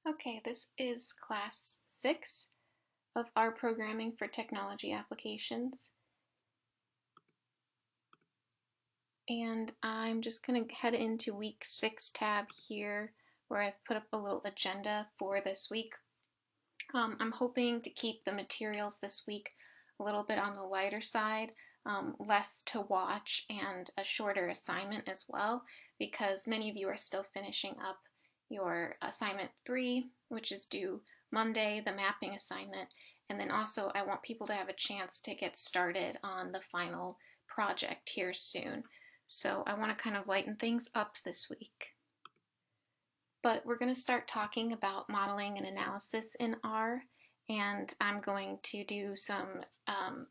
Okay, this is class 6 of R Programming for Technology Applications. And I'm just going to head into week 6 tab here where I've put up a little agenda for this week. I'm hoping to keep the materials this week a little bit on the lighter side, less to watch and a shorter assignment as well, because many of you are still finishing up your assignment 3, which is due Monday, the mapping assignment, and then also I want people to have a chance to get started on the final project here soon. So I want to kind of lighten things up this week. But we're going to start talking about modeling and analysis in R, and I'm going to do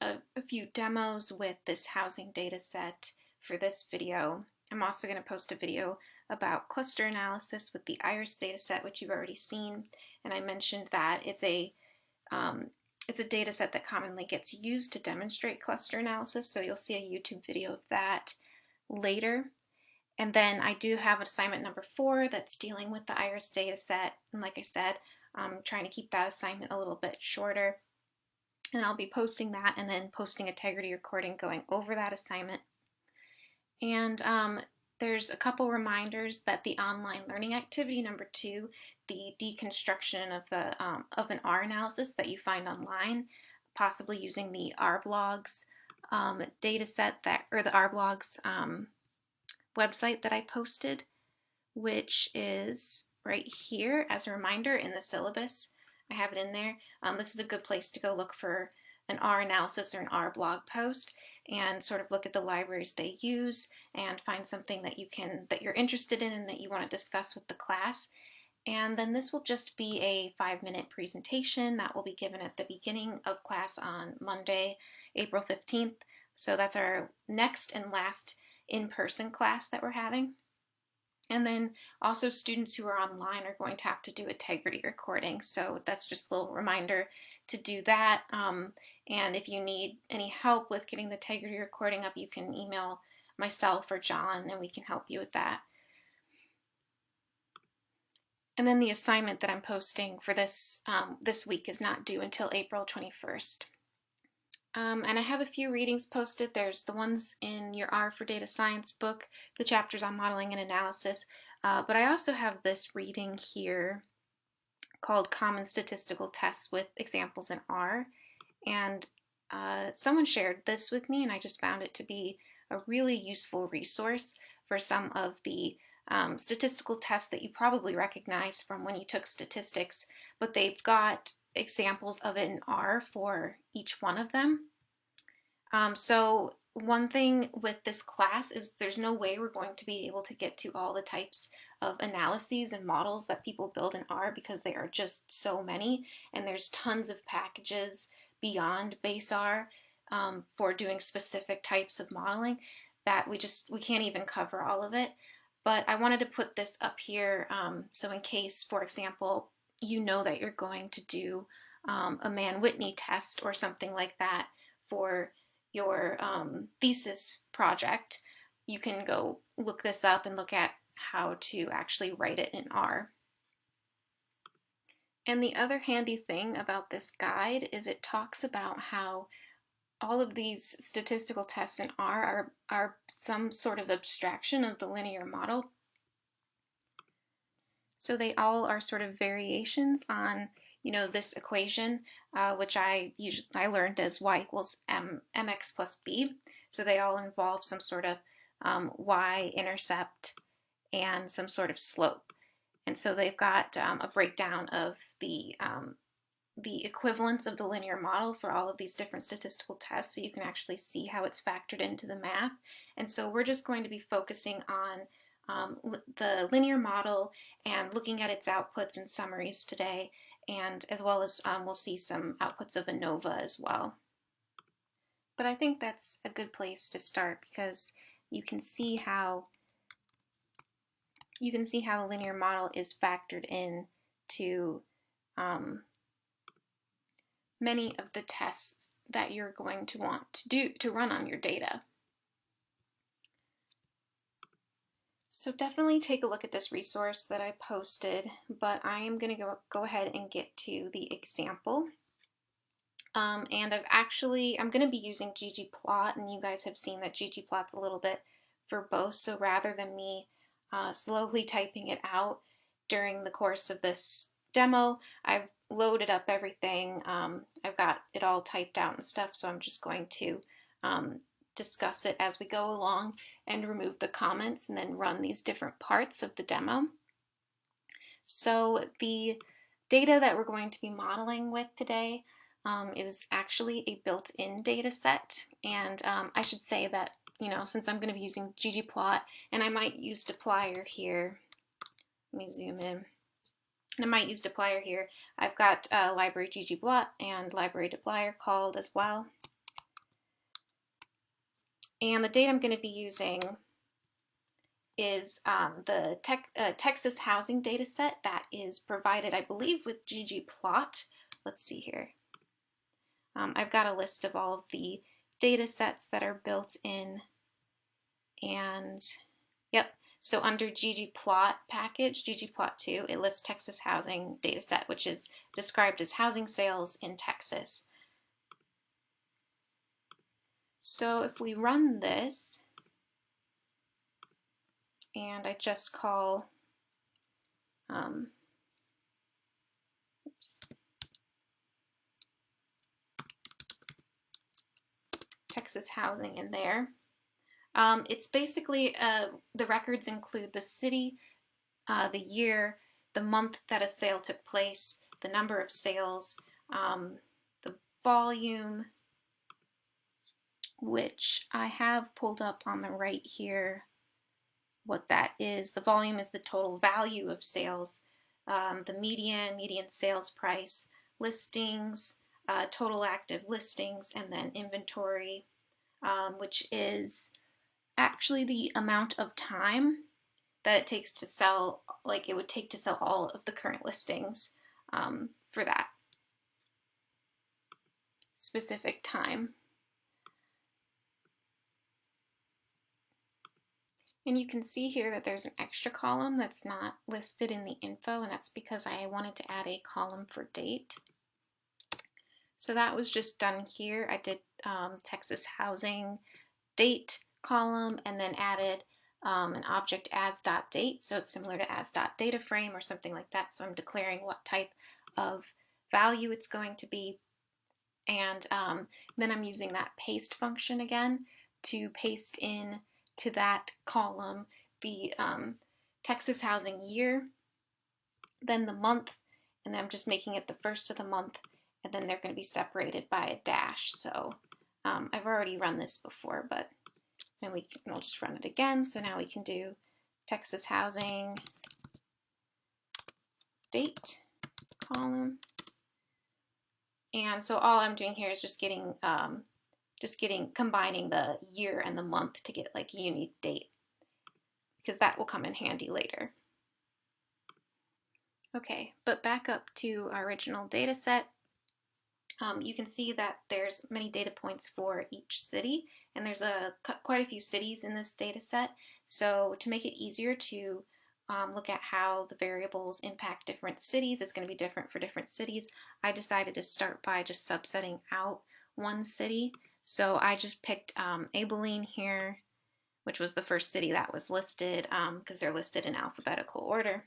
a few demos with this housing data set for this video. I'm also going to post a video about cluster analysis with the iris data set, which you've already seen, and I mentioned that it's a data set that commonly gets used to demonstrate cluster analysis, so you'll see a YouTube video of that later. And then I do have assignment number 4 that's dealing with the iris data set. And like I said, I'm trying to keep that assignment a little bit shorter. And I'll be posting that and then posting a integrity recording going over that assignment. And there's a couple reminders that the online learning activity number 2, the deconstruction of an R analysis that you find online, possibly using the RBlogs data set or the RBlogs website that I posted, which is right here as a reminder in the syllabus. I have it in there. This is a good place to go look for an R analysis or an R blog post and sort of look at the libraries they use and find something that you're interested in and that you want to discuss with the class. And then this will just be a 5-minute presentation that will be given at the beginning of class on Monday, April 15th. So that's our next and last in-person class that we're having. And then also students who are online are going to have to do integrity recording. So that's just a little reminder to do that. And if you need any help with getting the integrity recording up, you can email myself or John and we can help you with that. And then the assignment that I'm posting for this week is not due until April 21st. And I have a few readings posted. There's the ones in your R for Data Science book, the chapters on modeling and analysis, but I also have this reading here called Common Statistical Tests with Examples in R. And someone shared this with me and I just found it to be a really useful resource for some of the statistical tests that you probably recognize from when you took statistics, but they've got examples of it in R for each one of them. So one thing with this class is there's no way we're going to be able to get to all the types of analyses and models that people build in R because there are just so many, and there's tons of packages beyond base R for doing specific types of modeling that we can't even cover all of it. But I wanted to put this up here so in case, for example, you know that you're going to do a Mann-Whitney test or something like that for your thesis project, you can go look this up and look at how to actually write it in R. And the other handy thing about this guide is it talks about how all of these statistical tests in R are some sort of abstraction of the linear model. So they all are sort of variations on, this equation, which I learned as y equals mx plus b. So they all involve some sort of y-intercept and some sort of slope. And so they've got a breakdown of the equivalence of the linear model for all of these different statistical tests, so you can actually see how it's factored into the math. And so we're just going to be focusing on the linear model and looking at its outputs and summaries today, and as well as we'll see some outputs of Anova as well. But I think that's a good place to start because you can see how the linear model is factored in to many of the tests that you're going to want to run on your data. So definitely take a look at this resource that I posted, but I am going to go ahead and get to the example. And I'm going to be using Ggplot, and you guys have seen that Ggplot's a little bit verbose, so rather than me slowly typing it out during the course of this demo, I've loaded up everything. I've got it all typed out and stuff, so I'm just going to discuss it as we go along and remove the comments and then run these different parts of the demo. So the data that we're going to be modeling with today is actually a built-in data set, and I should say that, you know, since I'm going to be using Ggplot, and I might use dplyr here, let me zoom in, and I might use dplyr here, I've got library Ggplot and library dplyr called as well. And the data I'm going to be using is the Texas housing data set that is provided, I believe, with Ggplot. Let's see here. I've got a list of all of the data sets that are built in, and yep, so under Ggplot package, Ggplot2, it lists Texas housing data set, which is described as housing sales in Texas. So if we run this, and I just call Texas housing in there, it's basically, the records include the city, the year, the month that a sale took place, the number of sales, the volume, which I have pulled up on the right here what that is. The volume is the total value of sales, the median sales price, listings, total active listings, and then inventory, which is actually the amount of time that it takes to sell, like it would take to sell all of the current listings for that specific time. And you can see here that there's an extra column that's not listed in the info, and that's because I wanted to add a column for date. So that was just done here. I did Texas housing date column and then added an object as.date, so it's similar to as.dataframe or something like that. So I'm declaring what type of value it's going to be, and then I'm using that paste function again to paste in to that column the Texas housing year, then the month, and then I'm just making it the first of the month, and then they're going to be separated by a dash. So I've already run this before, but then we'll just run it again. So now we can do Texas housing date column, and so all I'm doing here is just combining the year and the month to get like a unique date, because that will come in handy later. Okay, but back up to our original data set. You can see that there's many data points for each city, and there's quite a few cities in this data set. So to make it easier to look at how the variables impact different cities, it's going to be different for different cities, I decided to start by just subsetting out one city. So I just picked Abilene here, which was the first city that was listed because they're listed in alphabetical order.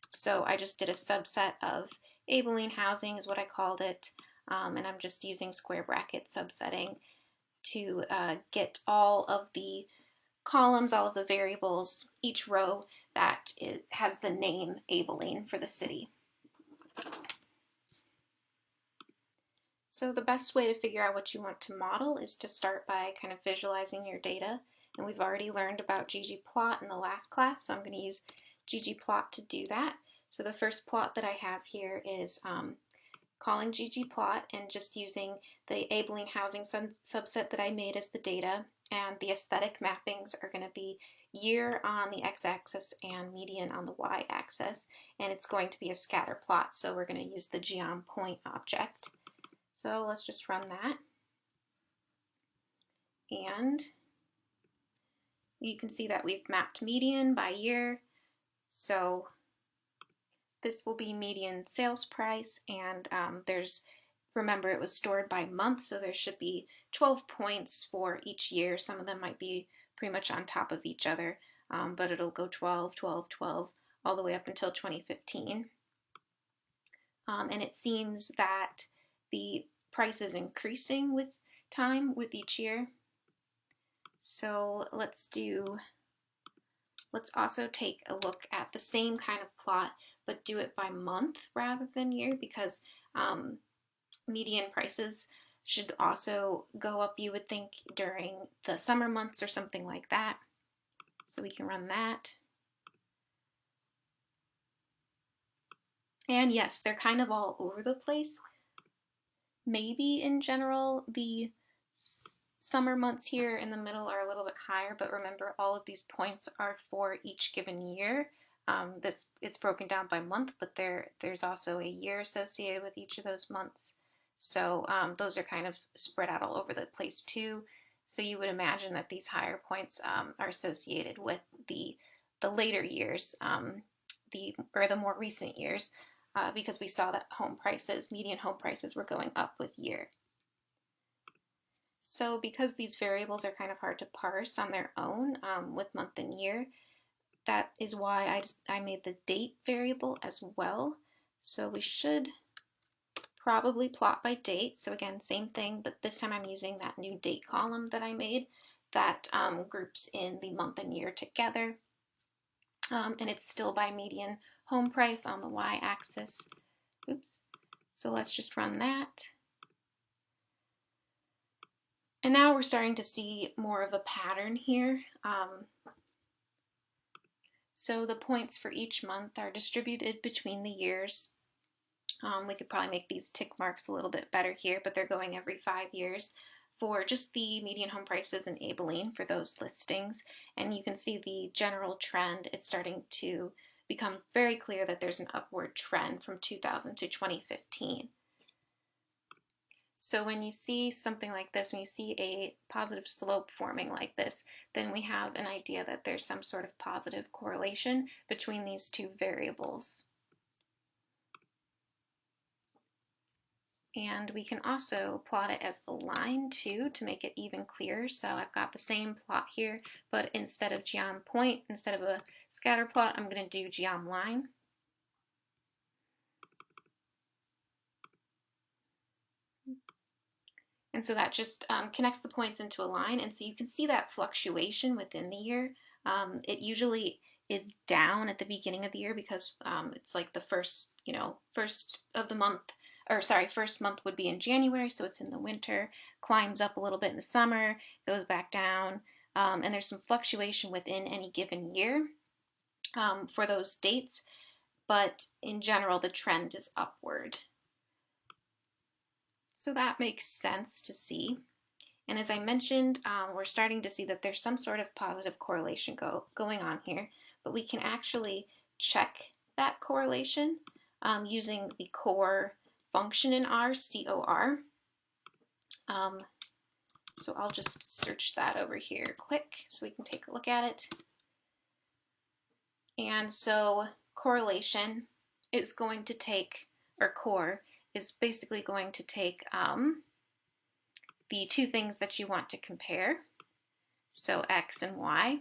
So I just did a subset of Abilene housing is what I called it, and I'm just using square bracket subsetting to get all of the columns, all of the variables, each row that has the name Abilene for the city. So the best way to figure out what you want to model is to start by kind of visualizing your data. And we've already learned about Ggplot in the last class, so I'm going to use Ggplot to do that. So the first plot that I have here is calling Ggplot and just using the Abilene housing subset that I made as the data, and the aesthetic mappings are going to be year on the x-axis and median on the y-axis, and it's going to be a scatter plot, so we're going to use the geom_point object. So let's just run that, and you can see that we've mapped median by year. So this will be median sales price, and remember it was stored by month, so there should be 12 points for each year. Some of them might be pretty much on top of each other, but it'll go 12, 12, 12, all the way up until 2015. And it seems that the price is increasing with time, with each year. So let's also take a look at the same kind of plot, but do it by month rather than year, because median prices should also go up, you would think, during the summer months or something like that. So we can run that. And yes, they're kind of all over the place. Maybe in general, the summer months here in the middle are a little bit higher, but remember all of these points are for each given year. It's broken down by month, but there's also a year associated with each of those months. So those are kind of spread out all over the place too. So you would imagine that these higher points are associated with the later years, the more recent years, because we saw that median home prices were going up with year. So because these variables are kind of hard to parse on their own with month and year, that is why I made the date variable as well. So we should probably plot by date. So again, same thing, but this time I'm using that new date column that I made that groups in the month and year together. And it's still by median home price on the y-axis. Oops. So let's just run that. And now we're starting to see more of a pattern here. So the points for each month are distributed between the years. We could probably make these tick marks a little bit better here, but they're going every 5 years for just the median home prices in Abilene for those listings. And you can see the general trend. It's starting to become very clear that there's an upward trend from 2000 to 2015. So when you see something like this, when you see a positive slope forming like this, then we have an idea that there's some sort of positive correlation between these two variables. And we can also plot it as a line too to make it even clearer. So I've got the same plot here, but instead of geom point, instead of a scatter plot, I'm going to do geom line. And so that just connects the points into a line. And so you can see that fluctuation within the year. It usually is down at the beginning of the year because it's like the first of the month, or sorry, first month would be in January, so it's in the winter, climbs up a little bit in the summer, goes back down, and there's some fluctuation within any given year for those dates, but in general, the trend is upward. So that makes sense to see. And as I mentioned, we're starting to see that there's some sort of positive correlation going on here, but we can actually check that correlation using the core function in R, COR. So I'll just search that over here quick so we can take a look at it. And so correlation is going to take, or core, is basically going to take the two things that you want to compare, so X and Y.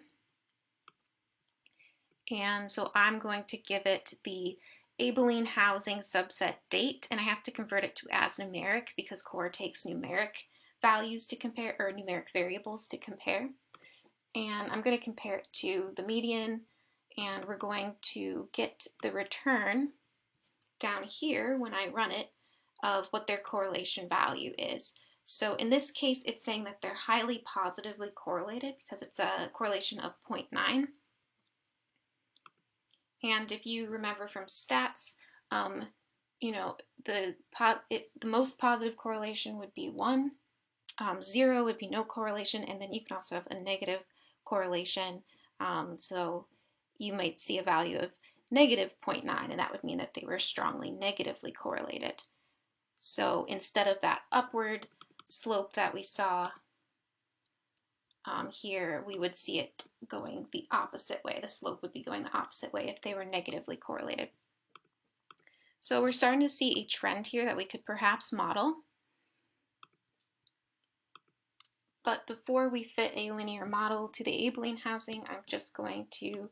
And so I'm going to give it the Abilene housing subset date, and I have to convert it to as numeric because core takes numeric values to compare, or numeric variables to compare. And I'm going to compare it to the median, and we're going to get the return down here when I run it of what their correlation value is. So in this case, it's saying that they're highly positively correlated because it's a correlation of 0.9. And if you remember from stats, the most positive correlation would be 1, 0 would be no correlation, and then you can also have a negative correlation. So you might see a value of negative 0.9, and that would mean that they were strongly negatively correlated. So instead of that upward slope that we saw here we would see it going the opposite way. The slope would be going the opposite way if they were negatively correlated. So we're starting to see a trend here that we could perhaps model. But before we fit a linear model to the Abilene housing, I'm just going to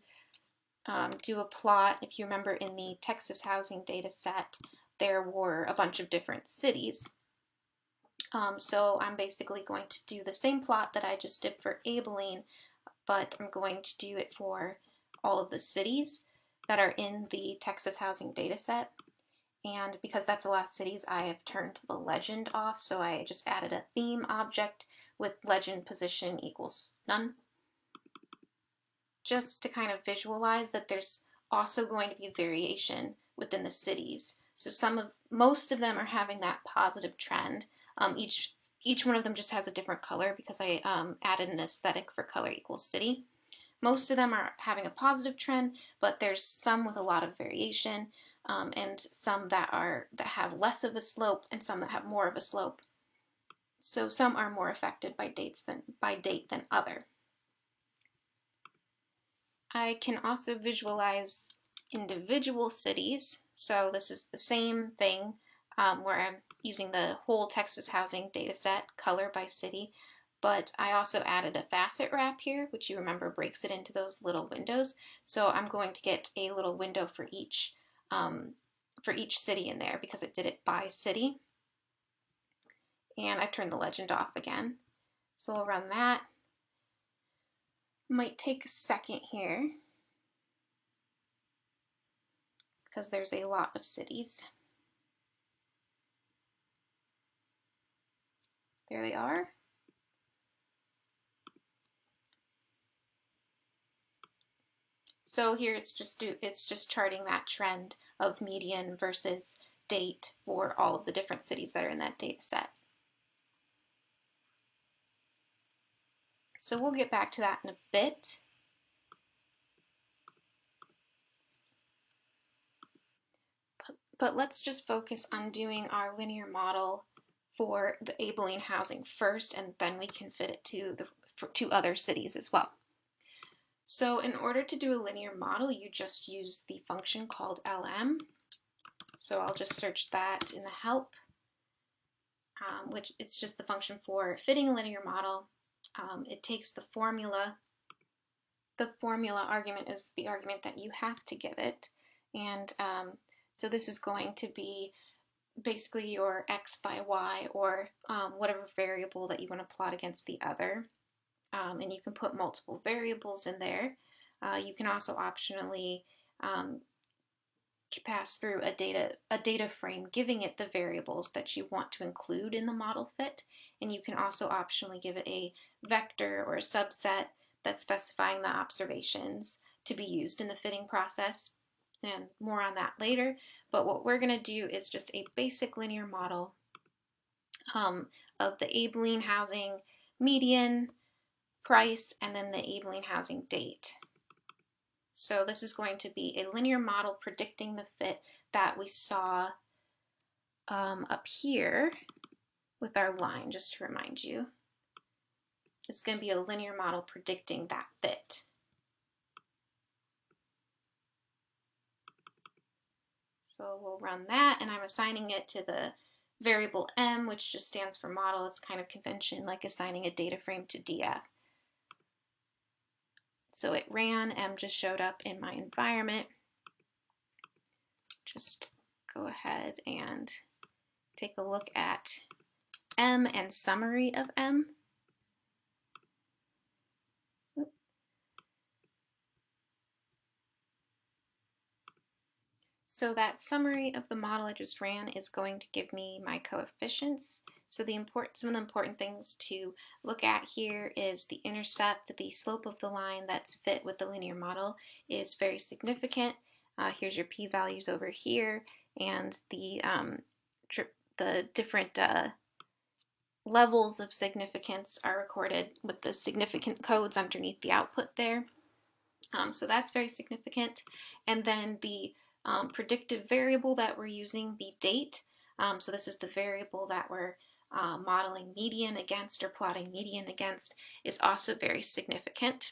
do a plot. If you remember in the Texas housing data set, there were a bunch of different cities. So I'm basically going to do the same plot that I just did for Abilene, but I'm going to do it for all of the cities that are in the Texas housing data set. And because that's the last cities, I have turned the legend off, so I just added a theme object with legend position equals none, just to kind of visualize that there's also going to be variation within the cities. So most of them are having that positive trend. Each one of them just has a different color because I added an aesthetic for color equals city. Most of them are having a positive trend, but there's some with a lot of variation, and some that have less of a slope, and some that have more of a slope. So some are more affected by date than other. I can also visualize individual cities. So this is the same thing where I'm using the whole Texas housing data set, color by city, but I also added a facet wrap here, which you remember breaks it into those little windows. So I'm going to get a little window for each city in there because it did it by city. And I turned the legend off again. So I'll run that. Might take a second here because there's a lot of cities. There they are. So here it's just charting that trend of median versus date for all of the different cities that are in that data set. So we'll get back to that in a bit. But let's just focus on doing our linear model for the Abilene housing first, and then we can fit it to other cities as well. So in order to do a linear model, you just use the function called LM. So I'll just search that in the help, which it's just the function for fitting a linear model. It takes the formula. The formula argument is the argument that you have to give it. And so this is going to be basically your x by y, or whatever variable that you want to plot against the other. And you can put multiple variables in there. You can also optionally pass through a data frame giving it the variables that you want to include in the model fit. And you can also optionally give it a vector or a subset that's specifying the observations to be used in the fitting process. And more on that later. But what we're going to do is just a basic linear model of the Abilene housing median, price, and then the Abilene housing date. So this is going to be a linear model predicting the fit that we saw up here with our line, just to remind you. It's going to be a linear model predicting that fit. So we'll run that, and I'm assigning it to the variable M, which just stands for model. It's kind of convention, like assigning a data frame to DF. So it ran, M just showed up in my environment. Just go ahead and take a look at M and summary of M. So that summary of the model I just ran is going to give me my coefficients. So some of the important things to look at here is the intercept, the slope of the line that's fit with the linear model is very significant. Here's your p-values over here, and the different levels of significance are recorded with the significant codes underneath the output there. So that's very significant. And then the predictive variable that we're using, the date. So this is the variable that we're modeling median against or plotting median against is also very significant.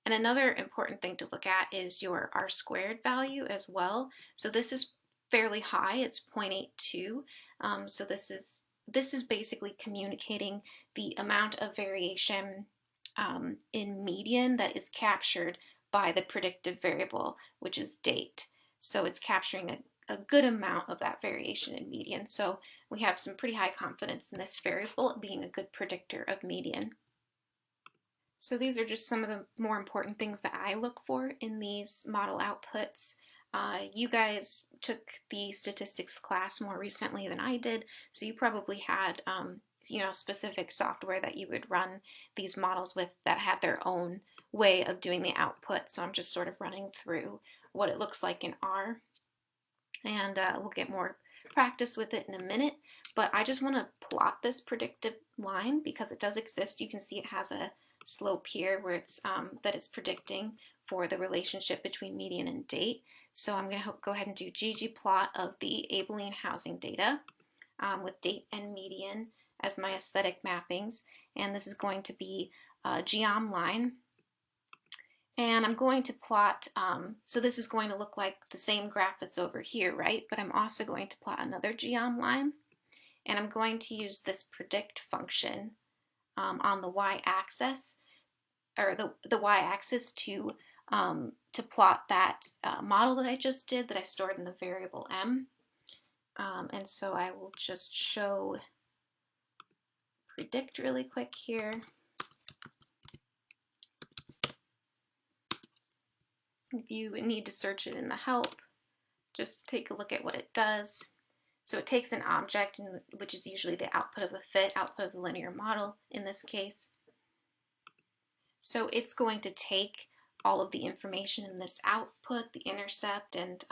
And another important thing to look at is your R-squared value as well. So this is fairly high, it's 0.82. So this is basically communicating the amount of variation in median that is captured by the predictive variable, which is date. So it's capturing a good amount of that variation in median. So we have some pretty high confidence in this variable being a good predictor of median. So these are just some of the more important things that I look for in these model outputs. You guys took the statistics class more recently than I did, so you probably had specific software that you would run these models with that had their own way of doing the output. So I'm just sort of running through what it looks like in R, and we'll get more practice with it in a minute. But I just want to plot this predictive line because it does exist. You can see it has a slope here where it's that it's predicting for the relationship between median and date. So I'm going to go ahead and do Ggplot of the Abilene housing data with date and median as my aesthetic mappings, and this is going to be a geom line. And I'm going to plot, so this is going to look like the same graph that's over here, right? But I'm also going to plot another geom line, and I'm going to use this predict function on the y-axis, or the y-axis to plot that model that I just did that I stored in the variable m. And so I will just show predict really quick here. If you need to search it in the help, just take a look at what it does. So it takes an object, which is usually the output of a fit, output of a linear model in this case. So it's going to take all of the information in this output, the intercept, and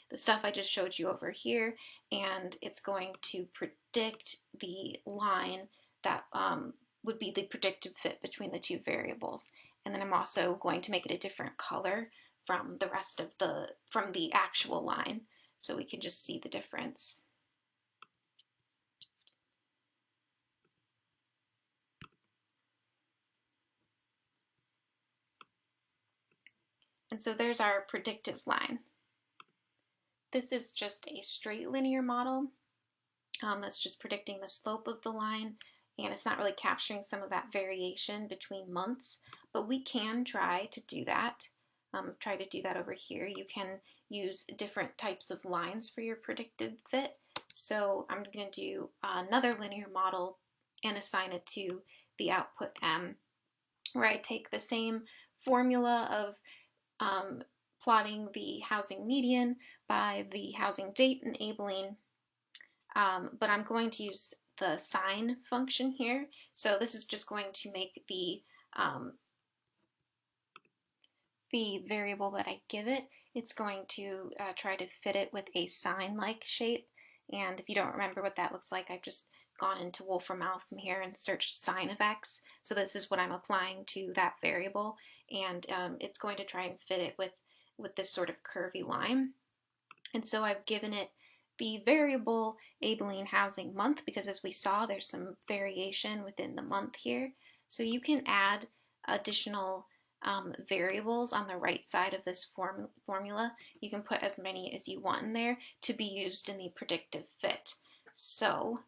the stuff I just showed you over here, and it's going to predict the line that would be the predictive fit between the two variables. And then I'm also going to make it a different color from the rest of from the actual line, so we can just see the difference. And so there's our predictive line. This is just a straight linear model that's just predicting the slope of the line, and it's not really capturing some of that variation between months, but we can try to do that. Try to do that over here. You can use different types of lines for your predicted fit. So I'm going to do another linear model and assign it to the output m, where I take the same formula of plotting the housing median by the housing date in Abilene, but I'm going to use the sign function here. So this is just going to make the variable that I give it, it's going to try to fit it with a sign-like shape. And if you don't remember what that looks like, I've just gone into Wolfram Alpha here and searched sign of x. So this is what I'm applying to that variable, and it's going to try and fit it with this sort of curvy line. And so I've given it the variable Abilene housing month, because as we saw, there's some variation within the month here. So you can add additional variables on the right side of this formula. You can put as many as you want in there to be used in the predictive fit. So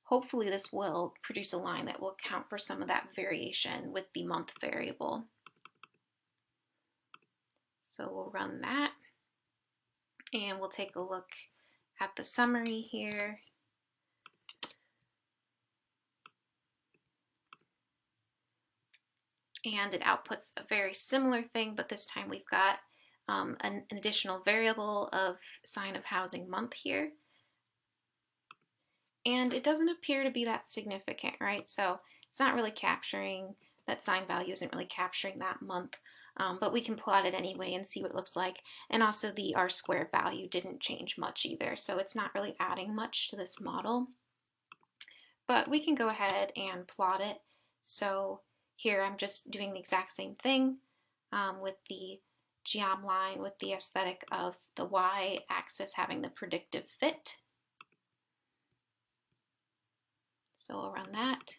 hopefully this will produce a line that will account for some of that variation with the month variable. So we'll run that, and we'll take a look at the summary here. And it outputs a very similar thing, but this time we've got an additional variable of sign of housing month here. And it doesn't appear to be that significant, right? So it's not really capturing, that sign value isn't really capturing that month, but we can plot it anyway and see what it looks like. And also the R-squared value didn't change much either, so it's not really adding much to this model. But we can go ahead and plot it. So here I'm just doing the exact same thing with the geom line with the aesthetic of the y-axis having the predictive fit. So we'll run that.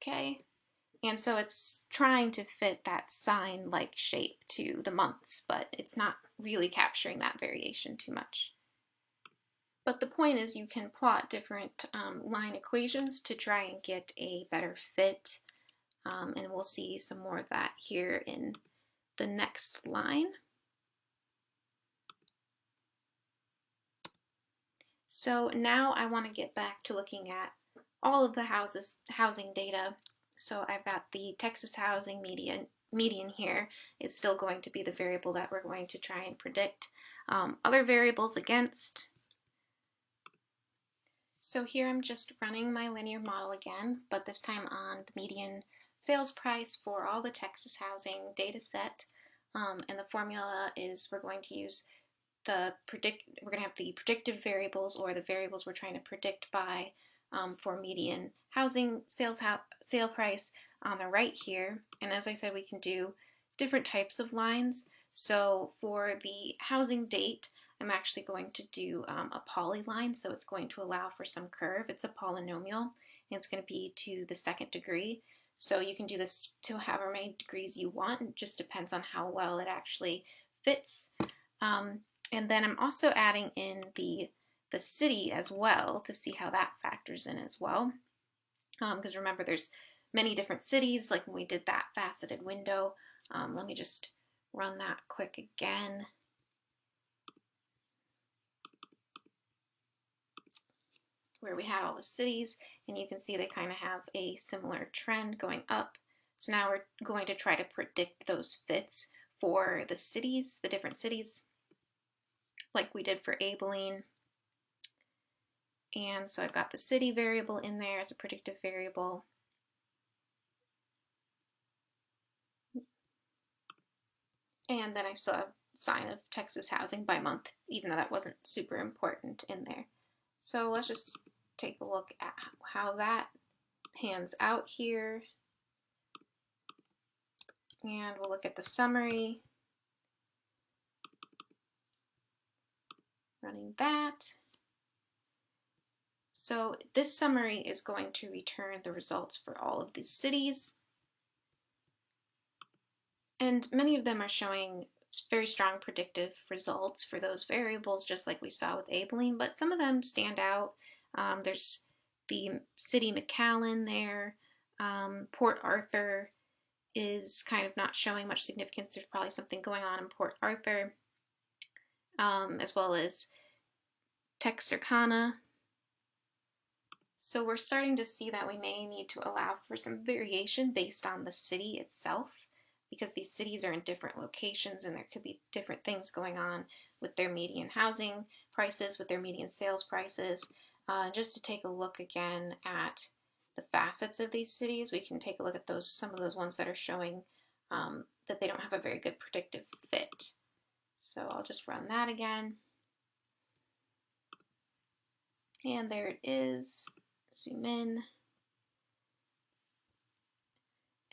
Okay, and so it's trying to fit that sine-like shape to the months, but it's not really capturing that variation too much. But the point is you can plot different line equations to try and get a better fit, and we'll see some more of that here in the next line. So now I want to get back to looking at all of the housing data. So I've got the Texas housing median here is still going to be the variable that we're going to try and predict. Other variables against. So here I'm just running my linear model again, but this time on the median sales price for all the Texas housing data set. And the formula is we're going to use we're going to have the predictive variables, or the variables we're trying to predict by, for median housing sale price on the right here. And as I said, we can do different types of lines. So for the housing date, I'm actually going to do a polyline, so it's going to allow for some curve. It's a polynomial, and it's going to be to the second degree. So you can do this to however many degrees you want. It just depends on how well it actually fits. And then I'm also adding in the city as well to see how that factors in as well. Because remember, there's many different cities, like when we did that faceted window. Let me just run that quick again. Where we had all the cities, and you can see they kind of have a similar trend going up. So now we're going to try to predict those fits for the cities, the different cities, like we did for Abilene. And so I've got the city variable in there as a predictive variable. And then I still have sign of Texas housing by month, even though that wasn't super important in there. So let's just take a look at how that pans out here. And we'll look at the summary. Running that. So this summary is going to return the results for all of these cities. And many of them are showing very strong predictive results for those variables, just like we saw with Abilene, but some of them stand out. There's the city McAllen there. Port Arthur is kind of not showing much significance. There's probably something going on in Port Arthur, as well as Texarkana. So we're starting to see that we may need to allow for some variation based on the city itself, because these cities are in different locations and there could be different things going on with their median housing prices, with their median sales prices. Just to take a look again at the facets of these cities, we can take a look at some of those ones that are showing that they don't have a very good predictive fit. So I'll just run that again. And there it is. Zoom in.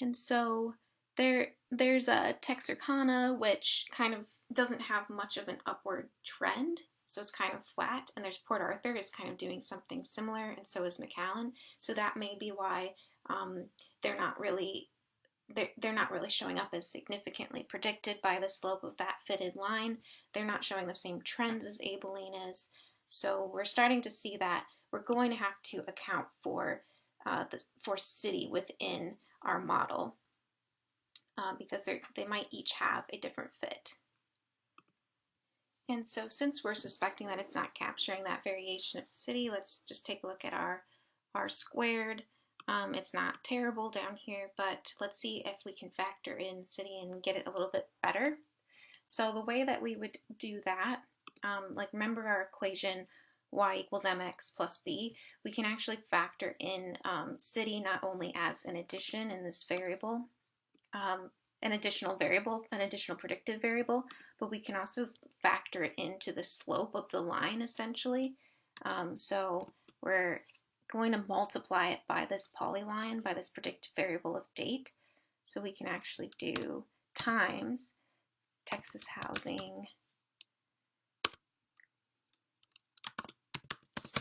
And so there's a Texarkana, which kind of doesn't have much of an upward trend, so it's kind of flat. And there's Port Arthur is kind of doing something similar, and so is McAllen. So that may be why they're not really showing up as significantly predicted by the slope of that fitted line. They're not showing the same trends as Abilene is. So we're starting to see that we're going to have to account for city within our model, because they might each have a different fit. And so since we're suspecting that it's not capturing that variation of city, let's just take a look at our squared. It's not terrible down here, but let's see if we can factor in city and get it a little bit better. So the way that we would do that, like remember our equation y equals mx plus b, we can actually factor in city not only as an addition in this variable, an additional predictive variable, but we can also factor it into the slope of the line essentially. So we're going to multiply it by this polyline, by this predictive variable of date. So we can actually do times Texas housing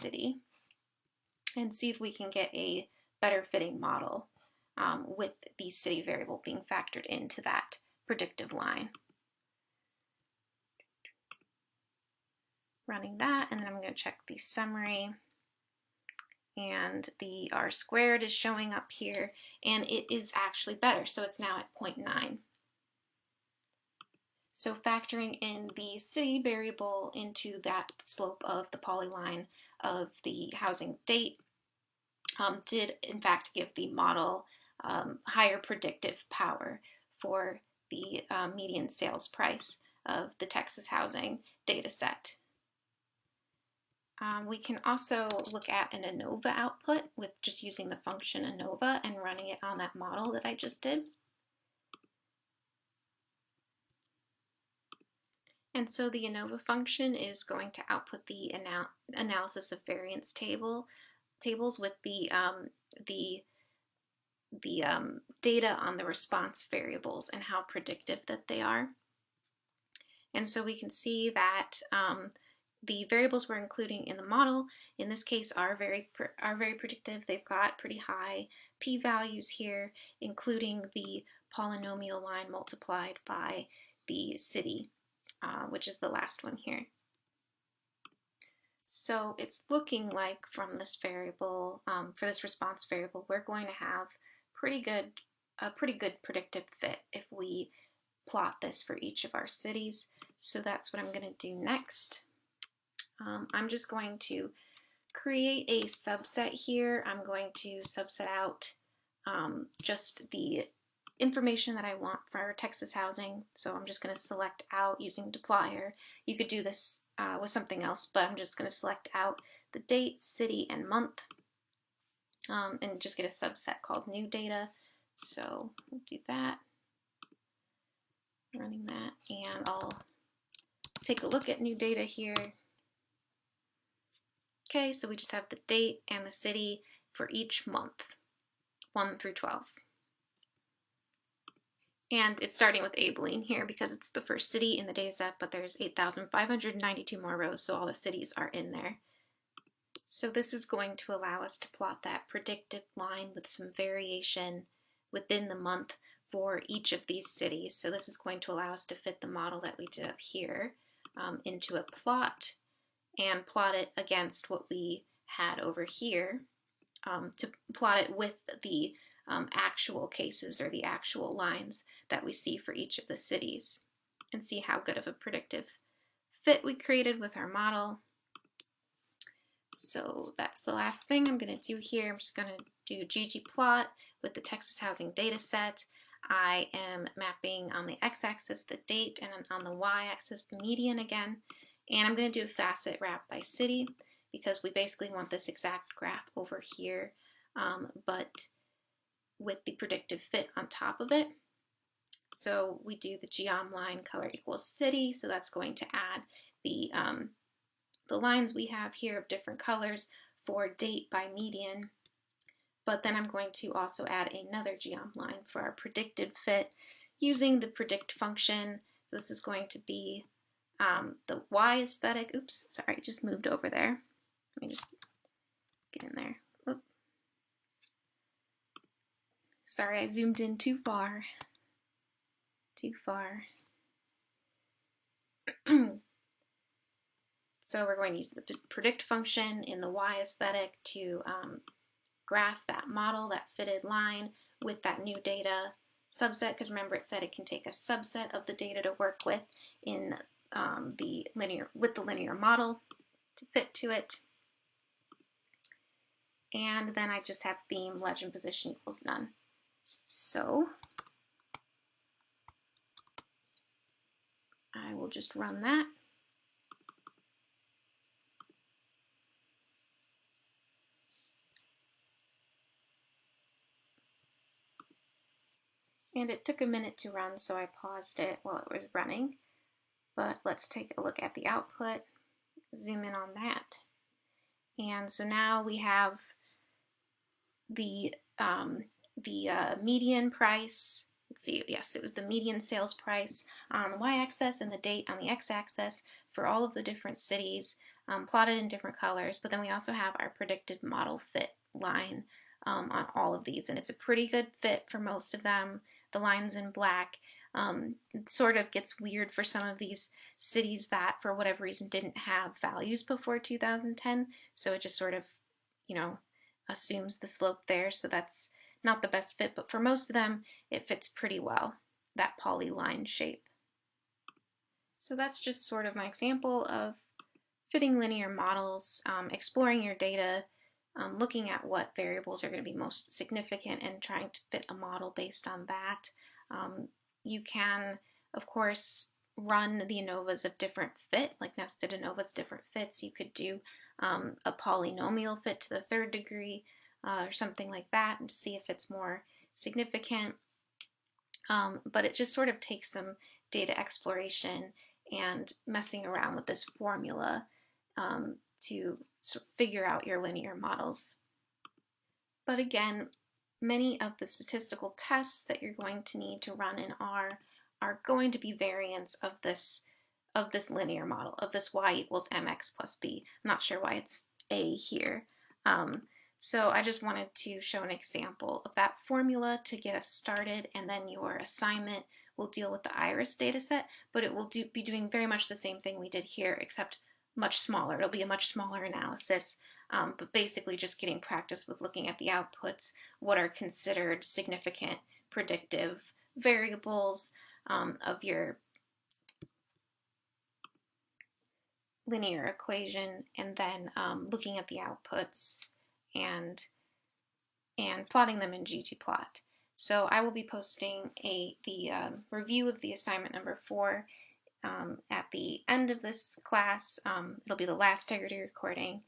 city and see if we can get a better fitting model with the city variable being factored into that predictive line. Running that, and then I'm going to check the summary, and the R squared is showing up here, and it is actually better, so it's now at 0.9. So factoring in the city variable into that slope of the polyline of the housing date did in fact give the model higher predictive power for the median sales price of the Texas housing data set. We can also look at an Anova output with just using the function Anova and running it on that model that I just did. And so the Anova function is going to output the analysis of variance tables with the data on the response variables and how predictive that they are. And so we can see that the variables we're including in the model, in this case, are very predictive. They've got pretty high p-values here, including the polynomial line multiplied by the city, which is the last one here. So it's looking like from this variable, for this response variable, we're going to have a pretty good predictive fit if we plot this for each of our cities. So that's what I'm going to do next. I'm just going to create a subset here. I'm going to subset out just the information that I want for our Texas housing. So I'm just going to select out using dplyr. You could do this with something else, but I'm just going to select out the date, city, and month, and just get a subset called new data. So we'll do that, running that, and I'll take a look at new data here. Okay, so we just have the date and the city for each month, 1 through 12. And it's starting with Abilene here because it's the first city in the data set, but there's 8,592 more rows, so all the cities are in there. So this is going to allow us to plot that predictive line with some variation within the month for each of these cities. So this is going to allow us to fit the model that we did up here into a plot and plot it against what we had over here to plot it with the actual cases or the actual lines that we see for each of the cities and see how good of a predictive fit we created with our model. So that's the last thing I'm going to do here. I'm just going to do Ggplot with the Texas housing data set. I am mapping on the x-axis the date and on the y-axis the median again. And I'm going to do a facet wrap by city because we basically want this exact graph over here, but with the predictive fit on top of it. So we do the geom line color equals city, so that's going to add the lines we have here of different colors for date by median. But then I'm going to also add another geom line for our predicted fit using the predict function. So this is going to be the Y aesthetic. Oops, sorry, it just moved over there. Let me just get in there. Oop. Sorry, I zoomed in too far. Too far. So we're going to use the predict function in the Y aesthetic to graph that model, that fitted line with that new data subset, because remember it said it can take a subset of the data to work with in the linear model to fit to it. And then I just have theme legend position equals none. So I will just run that. And it took a minute to run, so I paused it while it was running. But let's take a look at the output, zoom in on that. And so now we have the median price let's see, yes, it was the median sales price on the y-axis and the date on the x-axis for all of the different cities, plotted in different colors. But then we also have our predicted model fit line on all of these, and it's a pretty good fit for most of them. The line's in black. It sort of gets weird for some of these cities that for whatever reason didn't have values before 2010, so it just sort of, assumes the slope there, so that's not the best fit, but for most of them it fits pretty well, that polyline shape. So that's just sort of my example of fitting linear models, exploring your data, looking at what variables are going to be most significant and trying to fit a model based on that. You can, of course, run the ANOVAs of different fit, like nested ANOVAs, different fits. You could do a polynomial fit to the third degree or something like that, and to see if it's more significant. But it just sort of takes some data exploration and messing around with this formula to sort of figure out your linear models. But again, many of the statistical tests that you're going to need to run in R are going to be variants of this linear model, of this y equals mx plus b. I'm not sure why it's a here. So I just wanted to show an example of that formula to get us started, and then your assignment will deal with the IRIS dataset, but it will be doing very much the same thing we did here, except much smaller. It'll be a much smaller analysis, but basically just getting practice with looking at the outputs, what are considered significant predictive variables of your linear equation, and then looking at the outputs and plotting them in Ggplot. So I will be posting the review of the assignment number 4 at the end of this class. It'll be the last integrity recording,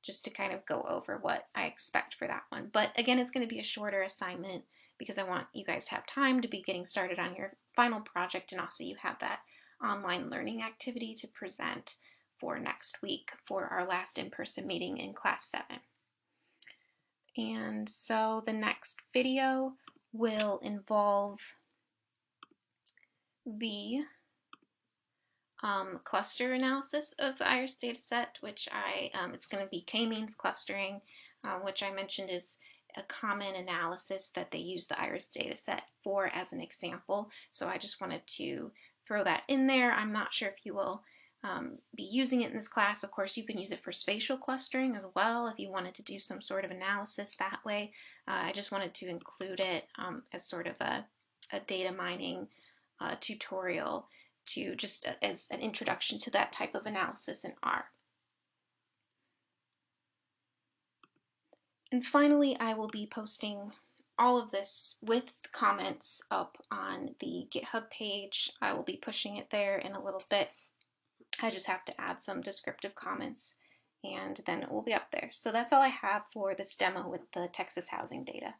just to kind of go over what I expect for that one. But again, it's going to be a shorter assignment because I want you guys to have time to be getting started on your final project, and also you have that online learning activity to present for next week for our last in-person meeting in class 7. And so the next video will involve the cluster analysis of the IRIS dataset, which it's going to be k-means clustering, which I mentioned is a common analysis that they use the IRIS dataset for as an example. So I just wanted to throw that in there. I'm not sure if you will be using it in this class. Of course, you can use it for spatial clustering as well if you wanted to do some sort of analysis that way. I just wanted to include it as sort of a data mining tutorial to just as an introduction to that type of analysis in R. And finally, I will be posting all of this with comments up on the GitHub page. I will be pushing it there in a little bit. I just have to add some descriptive comments, and then it will be up there. So that's all I have for this demo with the Texas housing data.